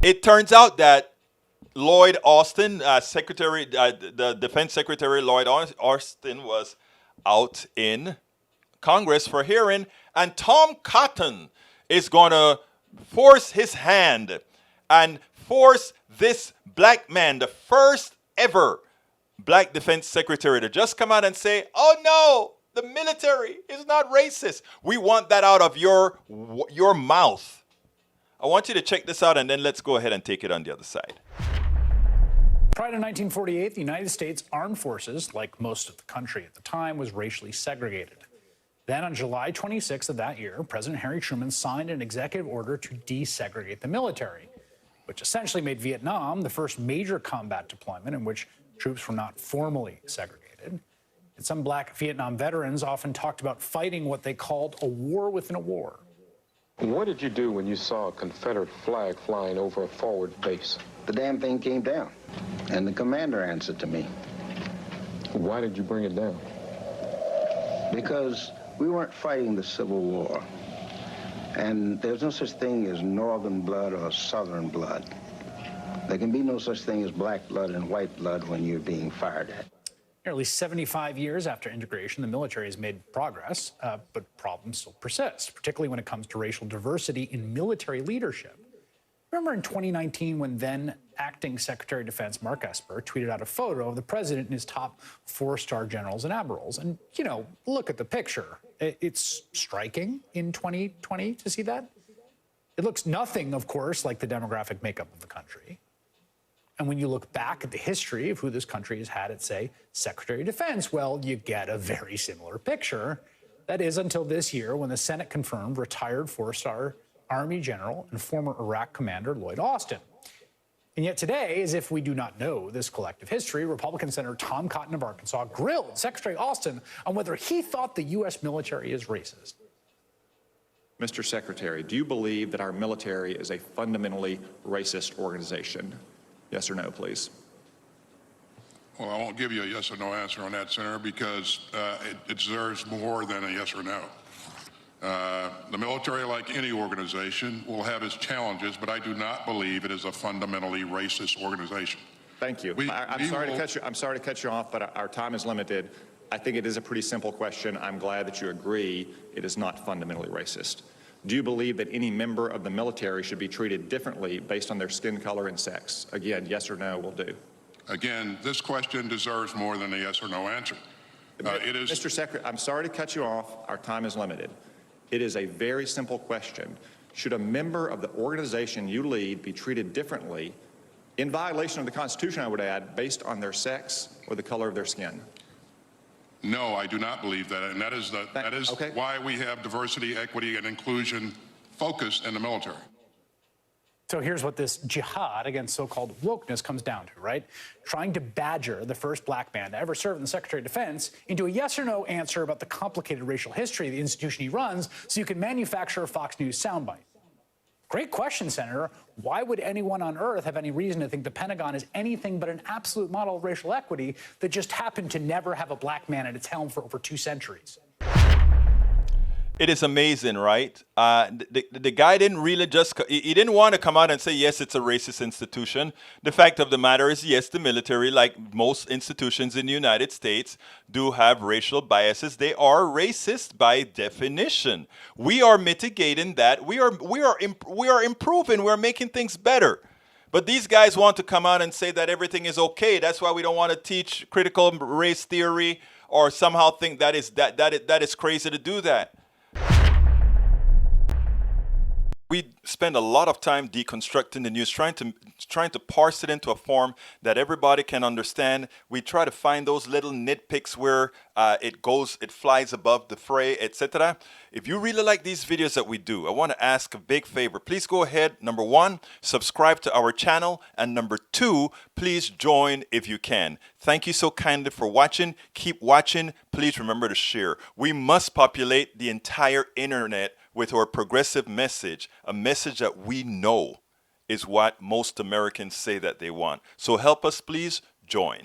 It turns out that Lloyd Austin, the Defense Secretary Lloyd Austin, was out in Congress for hearing, and Tom Cotton is going to force his hand and force this black man, the first ever black defense secretary, to just come out and say, oh no, the military is not racist. We want that out of your mouth. I want you to check this out, and then let's go ahead and take it on the other side. Prior to 1948, the United States Armed Forces, like most of the country at the time, was racially segregated. Then on July 26th of that year, President Harry Truman signed an executive order to desegregate the military, which essentially made Vietnam the first major combat deployment in which troops were not formally segregated. And some black Vietnam veterans often talked about fighting what they called a war within a war. What did you do when you saw a Confederate flag flying over a forward base? The damn thing came down, and the commander answered to me. Why did you bring it down? Because we weren't fighting the Civil War, and there's no such thing as northern blood or southern blood. There can be no such thing as black blood and white blood when you're being fired at. Nearly 75 years after integration, the military has made progress, but problems still persist, particularly when it comes to racial diversity in military leadership. Remember in 2019 when then acting Secretary of Defense Mark Esper tweeted out a photo of the president and his top 4-star generals and admirals. And, you know, look at the picture. It's striking in 2020 to see that. It looks nothing, of course, like the demographic makeup of the country. And when you look back at the history of who this country has had at, say, Secretary of Defense, well, you get a very similar picture. That is until this year when the Senate confirmed retired 4-star Army General and former Iraq Commander Lloyd Austin. And yet today, as if we do not know this collective history, Republican Senator Tom Cotton of Arkansas grilled Secretary Austin on whether he thought the U.S. military is racist. Mr. Secretary, do you believe that our military is a fundamentally racist organization? Yes or no, please. Well, I won't give you a yes or no answer on that, Senator, because it deserves more than a yes or no. The military, like any organization, will have its challenges, but I do not believe it is a fundamentally racist organization. Thank you. I'm sorry to cut you off, but our time is limited. I think it is a pretty simple question. I'm glad that you agree it is not fundamentally racist. Do you believe that any member of the military should be treated differently based on their skin color and sex? Again, yes or no will do. Again, this question deserves more than a yes or no answer. Mr. Secretary, I'm sorry to cut you off. Our time is limited. It is a very simple question. Should a member of the organization you lead be treated differently, in violation of the Constitution, I would add, based on their sex or the color of their skin? No, I do not believe that, and that is okay. Why we have diversity, equity, and inclusion focus in the military. So here's what this jihad against so-called wokeness comes down to, right? Trying to badger the first black man to ever serve in the Secretary of Defense into a yes or no answer about the complicated racial history of the institution he runs so you can manufacture a Fox News soundbite. Great question, Senator. Why would anyone on earth have any reason to think the Pentagon is anything but an absolute model of racial equity that just happened to never have a black man at its helm for over 2 centuries? It is amazing, right? The guy didn't really he didn't want to come out and say, yes, it's a racist institution. The fact of the matter is, yes, the military, like most institutions in the United States, do have racial biases. They are racist by definition. We are mitigating that. We are improving. We're making things better. But these guys want to come out and say that everything is okay. That's why we don't want to teach critical race theory or somehow think that is crazy to do that. We spend a lot of time deconstructing the news, trying to parse it into a form that everybody can understand. We try to find those little nitpicks where it flies above the fray, etc. If you really like these videos that we do, I want to ask a big favor. Please go ahead, number 1, subscribe to our channel, and number 2, please join if you can. Thank you so kindly for watching. Keep watching. Please remember to share. We must populate the entire internet with our progressive message, a message that we know is what most Americans say that they want. So help us, please join.